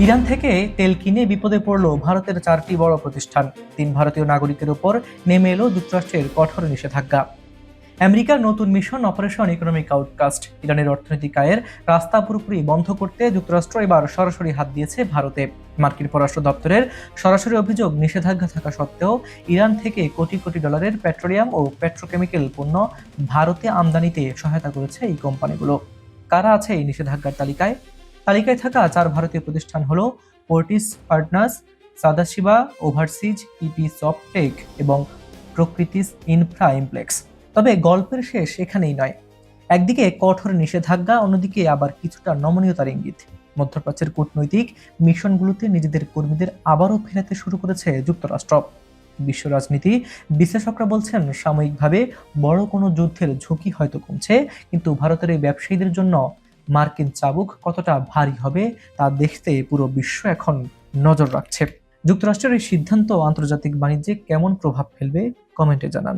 Iran থেকে তেল কিনে বিপদে পড়ল ভারতের 4টি বড় প্রতিষ্ঠান। 3 ভারতীয় নাগরিকের উপর নেমে এলো যুক্তরাষ্ট্রের কঠোর নিষেধাজ্ঞা। আমেরিকার নতুন মিশন অপারেশন ইকোনমিক আউটকাস্ট। ইরানের অর্থনৈতিক আয়ের রাস্তা পুরোপুরি বন্ধ করতে যুক্তরাষ্ট্র এবার সরাসরি হাত দিয়েছে ভারতে। মার্কিন পররাষ্ট্র দপ্তরের সরাসরি অভিযোগ, নিষেধাজ্ঞা থাকা সত্ত্বেও ইরান থেকে কোটি কোটি ডলারের পেট্রোলিয়াম ও পেট্রোকেমিক্যাল পণ্য ভারতে আমদানিতে সহায়তা করেছে এই কোম্পানিগুলো। কারা আছে এই নিষেধাজ্ঞার তালিকায়? তালিকায় থাকা 4 ভারতীয় প্রতিষ্ঠান হলো ফোর্টিস পার্টনার্স, সাদাশিবা ওভারসিজ, ইপি সফটটেক এবং প্রকৃতিস ইনফ্রা ইমপ্লেক্স। তবে গল্পের শেষ এখানেই নয়। একদিকে কঠোর নিষেধাজ্ঞা, অন্যদিকে আবার কিছুটা নমনীয়তার ইঙ্গিত। মধ্যপ্রাচ্যের কূটনৈতিক মিশনগুলোতে নিজেদের কর্মীদের আবারও ফেরাতে শুরু করেছে যুক্তরাষ্ট্র। বিশ্ব রাজনীতি বিশ্লেষকরা বলছেন, সাময়িকভাবে বড় কোনো যুদ্ধের ঝুঁকি হয়তো কমছে, কিন্তু ভারতের এই ব্যবসায়ীদের জন্য মার্কিন চাবুক কতটা ভারী হবে তা দেখতে পুরো বিশ্ব এখন নজর রাখছে। যুক্তরাষ্ট্রের এই সিদ্ধান্ত আন্তর্জাতিক বাণিজ্যে কেমন প্রভাব ফেলবে, কমেন্টে জানান।